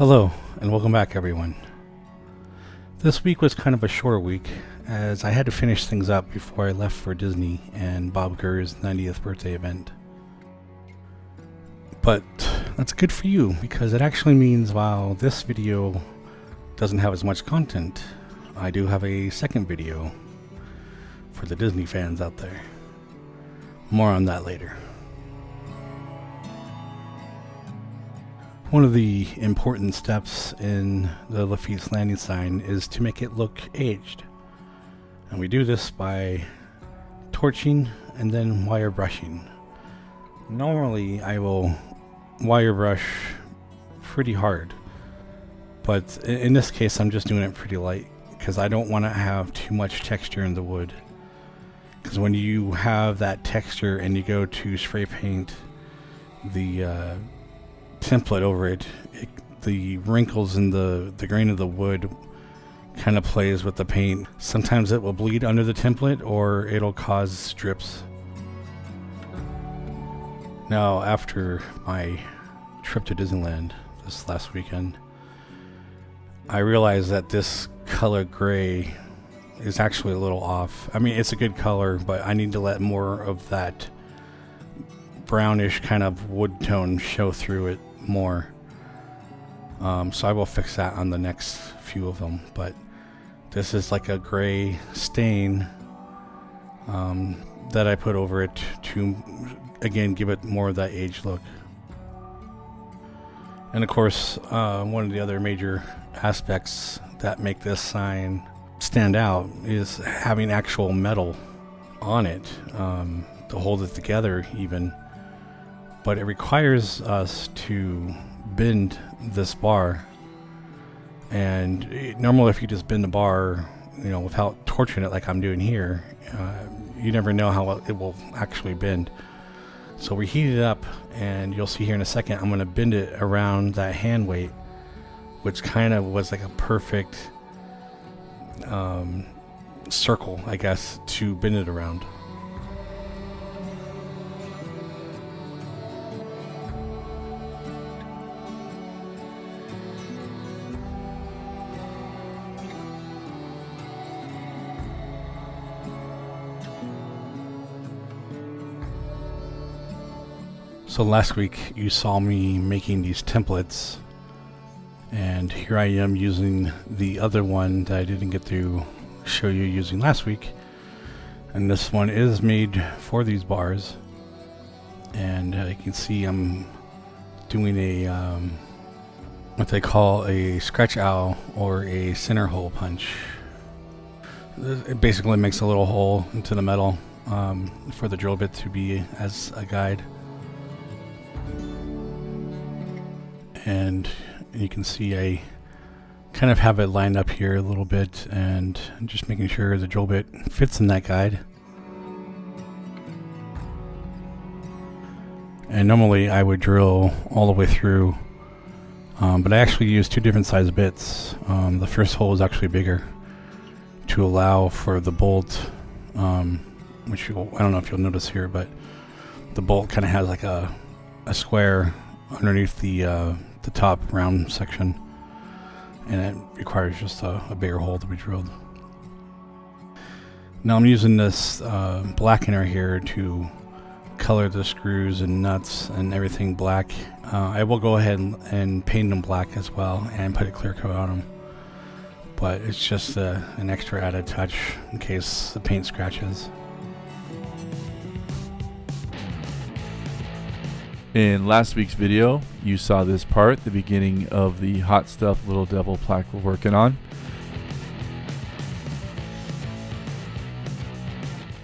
Hello, and welcome back, everyone. This week was kind of a short week, as I had to finish things up before I left for Disney and Bob Gurr's 90th birthday event. But that's good for you, because it actually means while this video doesn't have as much content, I do have a second video for the Disney fans out there. More on that later. One of the important steps in the Laffite's landing sign is to make it look aged. And we do this by torching and then wire brushing. Normally I will wire brush pretty hard, but in this case I'm just doing it pretty light because I don't want to have too much texture in the wood. Because when you have that texture and you go to spray paint the template over it, the wrinkles in the grain of the wood kind of plays with the paint. Sometimes it will bleed under the template or it'll cause strips. Now, after my trip to Disneyland this last weekend, I realized that this color gray is actually a little off. I mean, it's a good color, but I need to let more of that brownish kind of wood tone show through it more. So I will fix that on the next few of them, but this is like a gray stain that I put over it to again give it more of that aged look. And of course, one of the other major aspects that make this sign stand out is having actual metal on it to hold it together even. But it requires us to bend this bar, and normally if you just bend the bar, without torching it like I'm doing here, you never know how it will actually bend. So we heat it up, and you'll see here in a second I'm going to bend it around that hand weight, which kind of was like a perfect circle, I guess, to bend it around. So last week you saw me making these templates, and here I am using the other one that I didn't get to show you using last week. And this one is made for these bars, and you can see I'm doing a what they call a scratch owl or a center hole punch. It basically makes a little hole into the metal for the drill bit to be as a guide. And you can see I kind of have it lined up here a little bit, and I'm just making sure the drill bit fits in that guide. And normally I would drill all the way through, but I actually used two different size bits. The first hole is actually bigger to allow for the bolt, which I don't know if you'll notice here, but the bolt kind of has like a square underneath the top round section, and it requires just a bigger hole to be drilled. Now I'm using this blackener here to color the screws and nuts and everything black. I will go ahead and paint them black as well and put a clear coat on them, but it's just an extra added touch in case the paint scratches. In last week's video, you saw this part, the beginning of the Hot Stuff Little Devil plaque we're working on.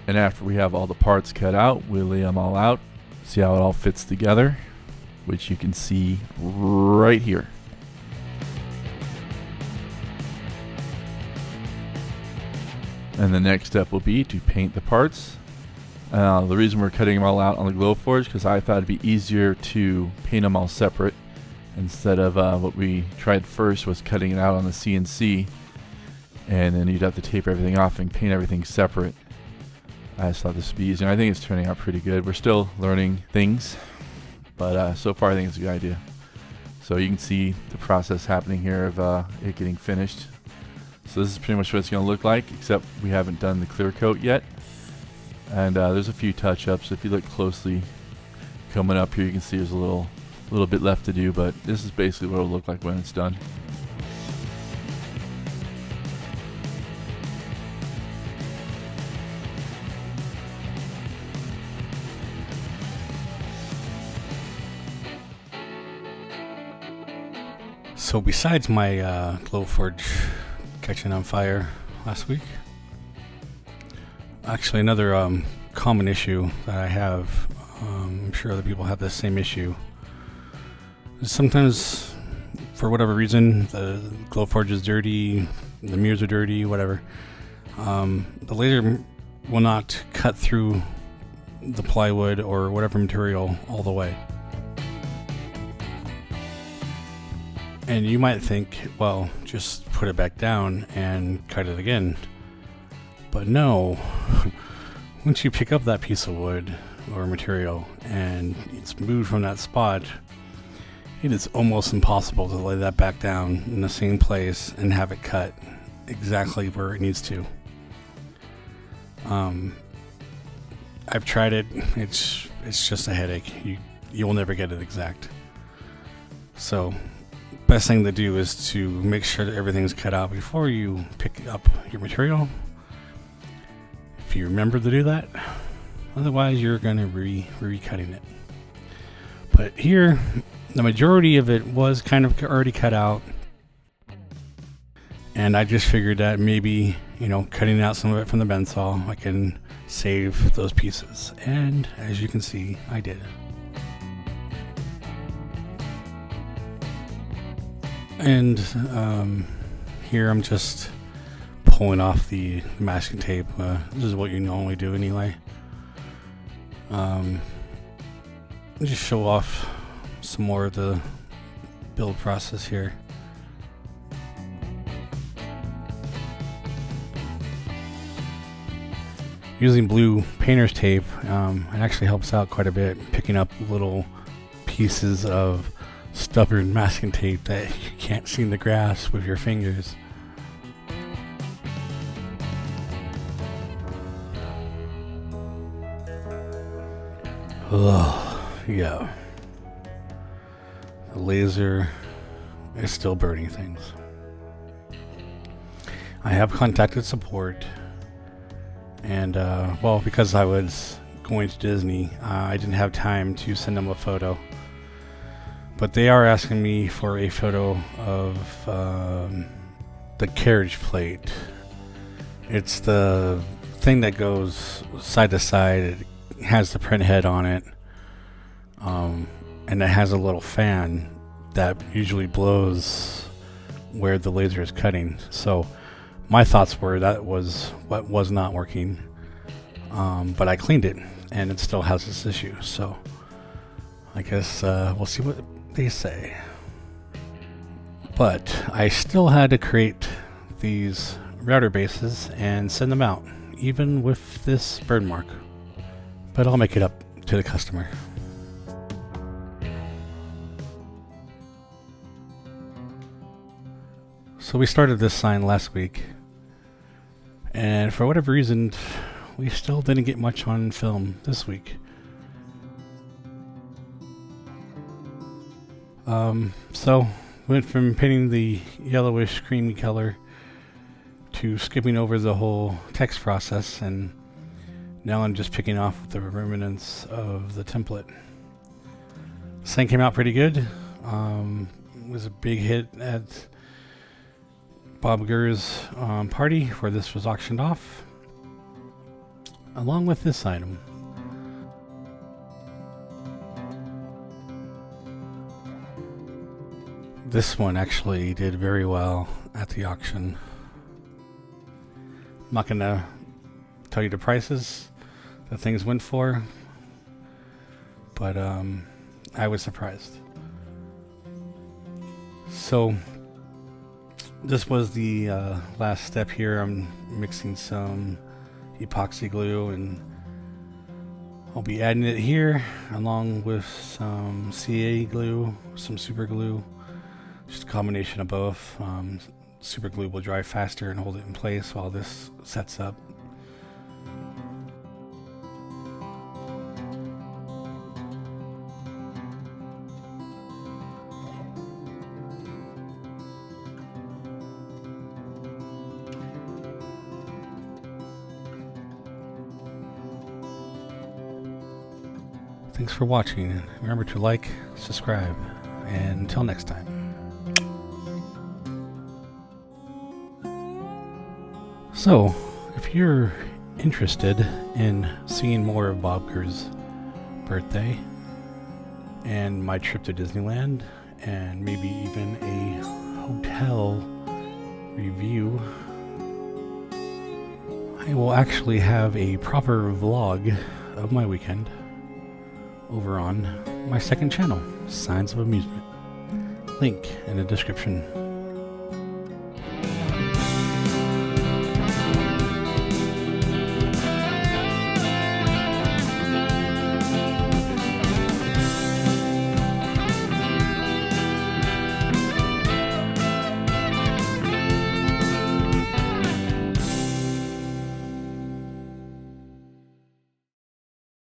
And after we have all the parts cut out, we'll lay them all out, see how it all fits together, which you can see right here. And the next step will be to paint the parts. The reason we're cutting them all out on the Glowforge because I thought it'd be easier to paint them all separate instead of what we tried first was cutting it out on the CNC, and then you'd have to tape everything off and paint everything separate. I just thought this would be easier. I think it's turning out pretty good. We're still learning things, but so far I think it's a good idea. So you can see the process happening here of it getting finished. So this is pretty much what it's going to look like, except we haven't done the clear coat yet. And there's a few touch-ups. If you look closely coming up here, you can see there's a little bit left to do, but this is basically what it'll look like when it's done. So besides my Glowforge catching on fire last week, actually another common issue that I have, I'm sure other people have the same issue, is sometimes for whatever reason the Glowforge is dirty, the mirrors are dirty, whatever, the laser will not cut through the plywood or whatever material all the way. And you might think, well, just put it back down and cut it again. But no, once you pick up that piece of wood or material and it's moved from that spot, it is almost impossible to lay that back down in the same place and have it cut exactly where it needs to. I've tried it. It's just a headache. You will never get it exact. So best thing to do is to make sure that everything's cut out before you pick up your material, if you remember to do that. Otherwise you're going to re-cutting it. But here the majority of it was kind of already cut out, and I just figured that maybe, cutting out some of it from the bend saw, I can save those pieces, and as you can see, I did. And here I'm just pulling off the masking tape. This is what you normally do anyway. Just show off some more of the build process here. Using blue painter's tape, it actually helps out quite a bit, picking up little pieces of stubborn masking tape that you can't seem to grasp with your fingers. Ugh, yeah. The laser is still burning things. I have contacted support, and because I was going to Disney, I didn't have time to send them a photo. But they are asking me for a photo of the carriage plate. It's the thing that goes side to side. It has the print head on it. And it has a little fan that usually blows where the laser is cutting. So my thoughts were that was what was not working. But I cleaned it, and it still has this issue. So I guess we'll see what they say. But I still had to create these router bases and send them out, even with this burn mark. But I'll make it up to the customer. So we started this sign last week, and for whatever reason we still didn't get much on film this week. So went from painting the yellowish creamy color to skipping over the whole text process, and now I'm just picking off the remnants of the template. This thing came out pretty good. It was a big hit at Bob Gurr's party where this was auctioned off, along with this item. This one actually did very well at the auction. I'm not gonna tell you the prices that things went for, but I was surprised. So this was the last step here. I'm mixing some epoxy glue, and I'll be adding it here along with some CA glue, some super glue, Just a combination of both. Super glue will dry faster and hold it in place while this sets up. Thanks for watching. Remember to like, subscribe, and until next time. So, if you're interested in seeing more of Bobker's birthday and my trip to Disneyland, and maybe even a hotel review, I will actually have a proper vlog of my weekend over on my second channel, Signs of Amusement. Link in the description.